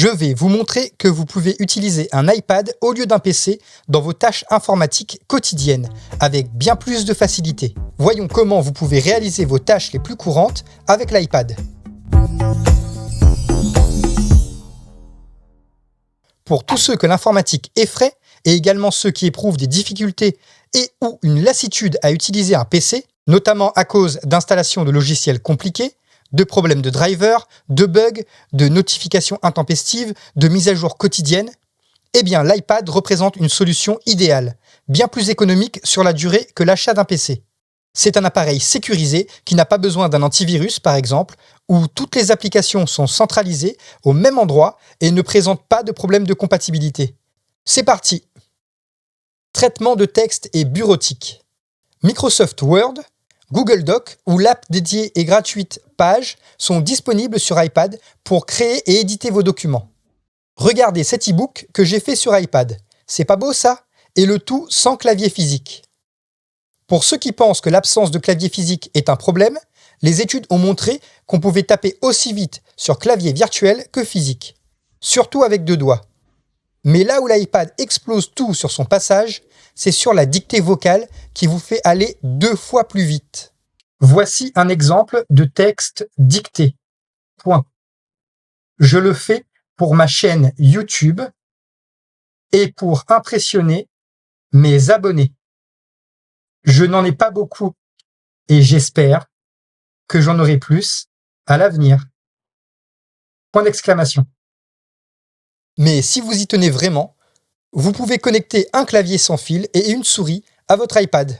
Je vais vous montrer que vous pouvez utiliser un iPad au lieu d'un PC dans vos tâches informatiques quotidiennes, avec bien plus de facilité. Voyons comment vous pouvez réaliser vos tâches les plus courantes avec l'iPad. Pour tous ceux que l'informatique effraie, et également ceux qui éprouvent des difficultés et ou une lassitude à utiliser un PC, notamment à cause d'installations de logiciels compliqués, de problèmes de driver, de bugs, de notifications intempestives, de mises à jour quotidiennes, eh bien l'iPad représente une solution idéale, bien plus économique sur la durée que l'achat d'un PC. C'est un appareil sécurisé qui n'a pas besoin d'un antivirus par exemple, où toutes les applications sont centralisées au même endroit et ne présentent pas de problème de compatibilité. C'est parti! Traitement de texte et bureautique. Microsoft Word, Google Docs ou l'app dédiée et gratuite Page sont disponibles sur iPad pour créer et éditer vos documents. Regardez cet e-book que j'ai fait sur iPad. C'est pas beau ça? Et le tout sans clavier physique. Pour ceux qui pensent que l'absence de clavier physique est un problème, les études ont montré qu'on pouvait taper aussi vite sur clavier virtuel que physique. Surtout avec 2 doigts. Mais là où l'iPad explose tout sur son passage, c'est sur la dictée vocale qui vous fait aller 2 fois plus vite. Voici un exemple de texte dicté. Point. Je le fais pour ma chaîne YouTube et pour impressionner mes abonnés. Je n'en ai pas beaucoup et j'espère que j'en aurai plus à l'avenir. Point d'exclamation. Mais si vous y tenez vraiment, vous pouvez connecter un clavier sans fil et une souris à votre iPad.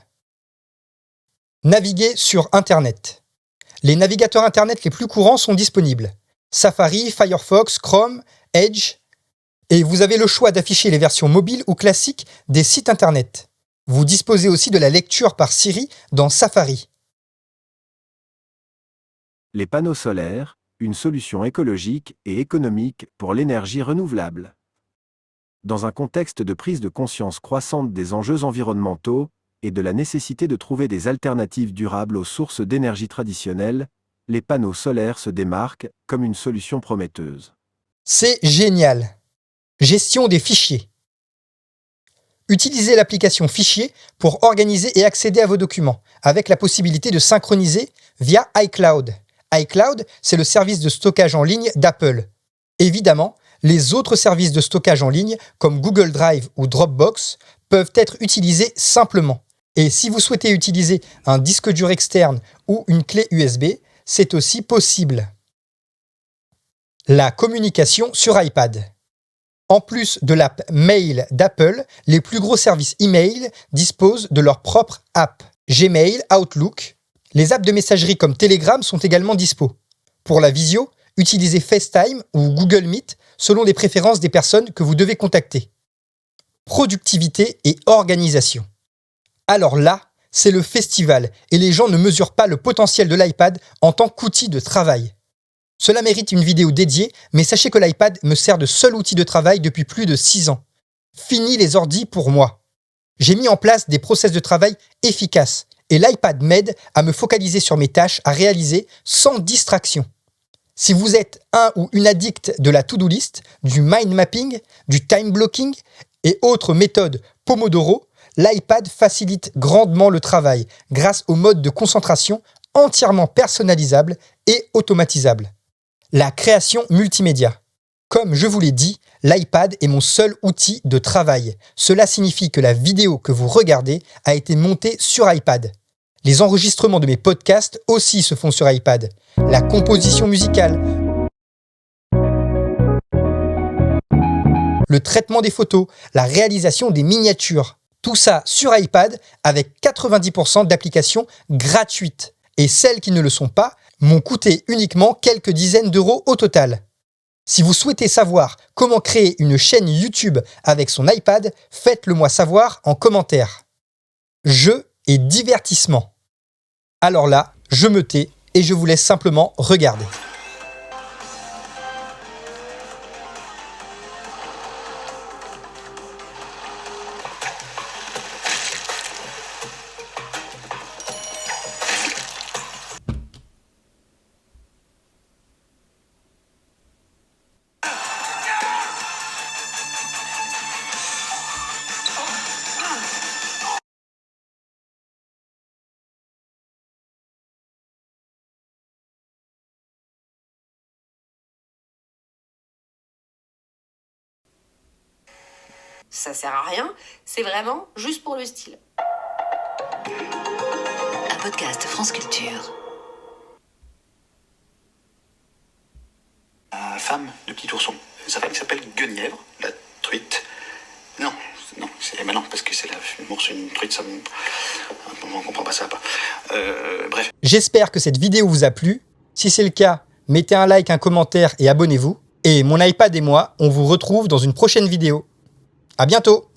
Naviguer sur Internet. Les navigateurs Internet les plus courants sont disponibles. Safari, Firefox, Chrome, Edge. Et vous avez le choix d'afficher les versions mobiles ou classiques des sites Internet. Vous disposez aussi de la lecture par Siri dans Safari. Les panneaux solaires, une solution écologique et économique pour l'énergie renouvelable. Dans un contexte de prise de conscience croissante des enjeux environnementaux et de la nécessité de trouver des alternatives durables aux sources d'énergie traditionnelles, les panneaux solaires se démarquent comme une solution prometteuse. C'est génial! Gestion des fichiers. Utilisez l'application Fichiers pour organiser et accéder à vos documents, avec la possibilité de synchroniser via iCloud. iCloud, c'est le service de stockage en ligne d'Apple. Évidemment, les autres services de stockage en ligne, comme Google Drive ou Dropbox, peuvent être utilisés simplement. Et si vous souhaitez utiliser un disque dur externe ou une clé USB, c'est aussi possible. La communication sur iPad. En plus de l'app Mail d'Apple, les plus gros services email disposent de leur propre app. Gmail, Outlook. Les apps de messagerie comme Telegram sont également dispo. Pour la visio, utilisez FaceTime ou Google Meet selon les préférences des personnes que vous devez contacter. Productivité et organisation. Alors là, c'est le festival et les gens ne mesurent pas le potentiel de l'iPad en tant qu'outil de travail. Cela mérite une vidéo dédiée, mais sachez que l'iPad me sert de seul outil de travail depuis plus de 6 ans. Fini les ordis pour moi. J'ai mis en place des process de travail efficaces et l'iPad m'aide à me focaliser sur mes tâches à réaliser sans distraction. Si vous êtes un ou une addict de la to-do list, du mind mapping, du time blocking et autres méthodes Pomodoro, l'iPad facilite grandement le travail grâce au mode de concentration entièrement personnalisable et automatisable. La création multimédia. Comme je vous l'ai dit, l'iPad est mon seul outil de travail. Cela signifie que la vidéo que vous regardez a été montée sur iPad. Les enregistrements de mes podcasts aussi se font sur iPad. La composition musicale, le traitement des photos, la réalisation des miniatures. Tout ça sur iPad avec 90% d'applications gratuites. Et celles qui ne le sont pas m'ont coûté uniquement quelques dizaines d'euros au total. Si vous souhaitez savoir comment créer une chaîne YouTube avec son iPad, faites-le moi savoir en commentaire. Jeux et divertissement. Alors là, je me tais et je vous laisse simplement regarder. ça sert à rien, c'est vraiment juste pour le style. Un podcast France Culture. Femme de petit ourson. Sa femme s'appelle Guenièvre, la truite. Non, parce que c'est l'ours, une truite, ça on comprend pas ça. Bref. J'espère que cette vidéo vous a plu. Si c'est le cas, mettez un like, un commentaire et abonnez-vous. Et mon iPad et moi, on vous retrouve dans une prochaine vidéo. À bientôt!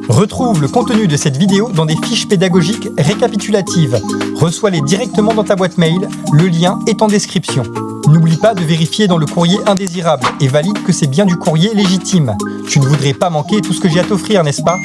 Retrouve le contenu de cette vidéo dans des fiches pédagogiques récapitulatives. Reçois-les directement dans ta boîte mail, le lien est en description. N'oublie pas de vérifier dans le courrier indésirable et valide que c'est bien du courrier légitime. Tu ne voudrais pas manquer tout ce que j'ai à t'offrir, n'est-ce pas ?